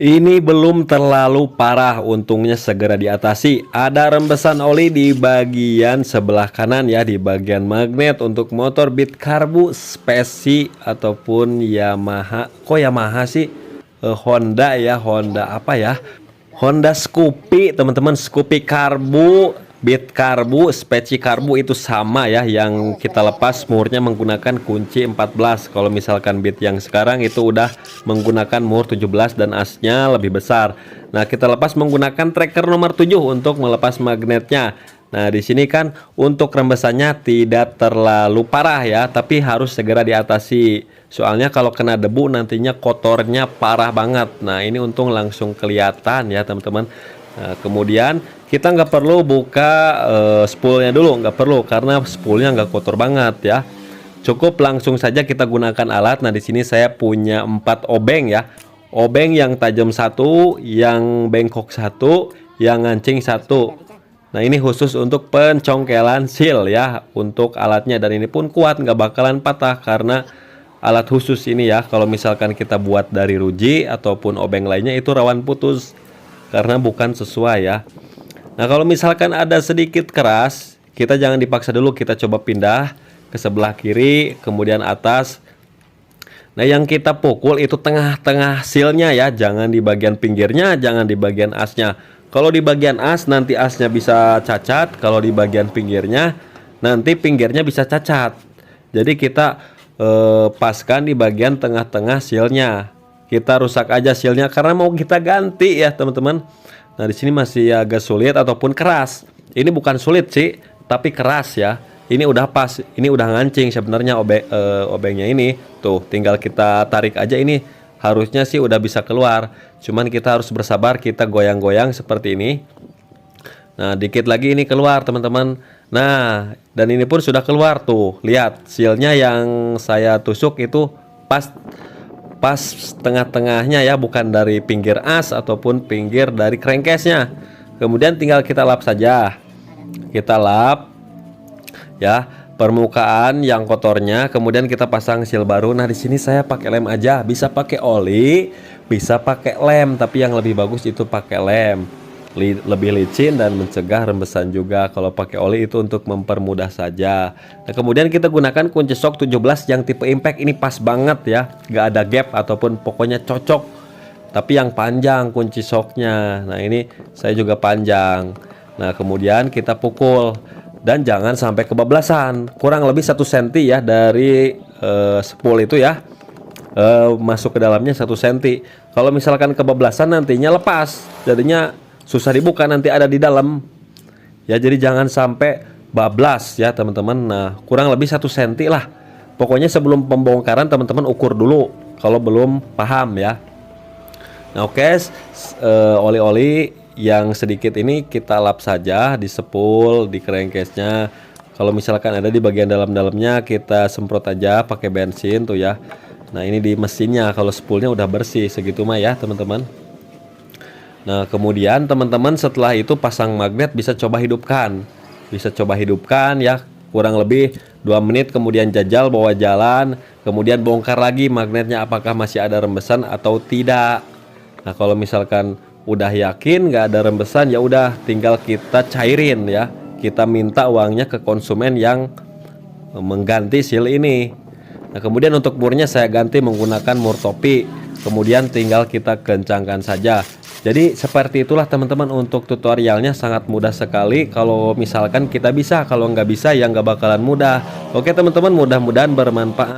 Ini belum terlalu parah, untungnya segera diatasi. Ada rembesan oli di bagian sebelah kanan ya, di bagian magnet untuk motor Beat Karbu Speci ataupun Yamaha. Kok Yamaha sih? Honda ya, Honda apa ya? Honda Scoopy, teman-teman, Scoopy Karbu, Beat Karbu, Speci Karbu itu sama ya, yang kita lepas murnya menggunakan kunci 14. Kalau misalkan Beat yang sekarang itu udah menggunakan mur 17 dan asnya lebih besar. Nah, kita lepas menggunakan tracker nomor 7 untuk melepas magnetnya. Nah, di sini kan untuk rembesannya tidak terlalu parah ya, tapi harus segera diatasi. Soalnya kalau kena debu nantinya kotornya parah banget. Nah, ini untung langsung kelihatan ya, teman-teman. Nah, kemudian kita nggak perlu buka spoolnya dulu, nggak perlu karena spoolnya nggak kotor banget ya. Cukup langsung saja kita gunakan alat. Nah, di sini saya punya 4 obeng ya. Obeng yang tajam satu, yang bengkok satu, yang ngancing satu. Nah, ini khusus untuk pencongkelan seal ya, untuk alatnya, dan ini pun kuat, nggak bakalan patah karena alat khusus ini ya. Kalau misalkan kita buat dari ruji ataupun obeng lainnya itu rawan putus karena bukan sesuai ya. Nah, kalau misalkan ada sedikit keras, kita jangan dipaksa dulu, kita coba pindah ke sebelah kiri, kemudian atas. Nah, yang kita pukul itu tengah-tengah sealnya ya, jangan di bagian pinggirnya, jangan di bagian asnya. Kalau di bagian as nanti asnya bisa cacat, kalau di bagian pinggirnya nanti pinggirnya bisa cacat. Jadi kita paskan di bagian tengah-tengah sealnya. Kita rusak aja sealnya karena mau kita ganti ya, teman-teman. Nah, di sini masih agak sulit ataupun keras. Ini bukan sulit sih, tapi keras ya. Ini udah pas, ini udah ngancing sebenarnya obengnya ini. Tuh, tinggal kita tarik aja, ini harusnya sih udah bisa keluar. Cuman kita harus bersabar, kita goyang-goyang seperti ini. Nah, dikit lagi ini keluar, teman-teman. Nah, dan ini pun sudah keluar tuh. Lihat, sealnya yang saya tusuk itu pas tengah-tengahnya ya, bukan dari pinggir as ataupun pinggir dari crankcase-nya. Kemudian tinggal kita lap saja. Kita lap ya permukaan yang kotornya, kemudian kita pasang seal baru. Nah, di sini saya pakai lem aja, bisa pakai oli, bisa pakai lem, tapi yang lebih bagus itu pakai lem. Lebih licin dan mencegah rembesan juga. Kalau pakai oli itu untuk mempermudah saja. Nah, kemudian kita gunakan kunci shock 17 yang tipe impact, ini pas banget ya, nggak ada gap ataupun pokoknya cocok. Tapi yang panjang kunci shocknya. Nah, ini saya juga panjang. Nah, kemudian kita pukul dan jangan sampai kebablasan, kurang lebih 1 cm ya dari spool itu ya, masuk ke dalamnya 1 cm. Kalau misalkan kebablasan nantinya lepas, jadinya susah dibuka, nanti ada di dalam ya. Jadi jangan sampai bablas ya, teman-teman. Nah, kurang lebih 1 cm lah. Pokoknya sebelum pembongkaran teman-teman ukur dulu kalau belum paham ya. Nah, oke, oli-oli yang sedikit ini kita lap saja di spool, di crankcase-nya. Kalau misalkan ada di bagian dalam-dalamnya kita semprot aja pakai bensin tuh ya. Nah, ini di mesinnya, kalau spoolnya udah bersih segitu mah ya, teman-teman. Nah, kemudian teman-teman setelah itu pasang magnet, bisa coba hidupkan. Bisa coba hidupkan ya, kurang lebih 2 menit, kemudian jajal bawa jalan, kemudian bongkar lagi magnetnya apakah masih ada rembesan atau tidak. Nah, kalau misalkan udah yakin nggak ada rembesan, ya udah tinggal kita cairin ya. Kita minta uangnya ke konsumen yang mengganti seal ini. Nah, kemudian untuk murnya saya ganti menggunakan mur topi. Kemudian tinggal kita kencangkan saja. Jadi seperti itulah teman-teman, untuk tutorialnya sangat mudah sekali. Kalau misalkan kita bisa, kalau nggak bisa ya nggak bakalan mudah. Oke teman-teman, mudah-mudahan bermanfaat.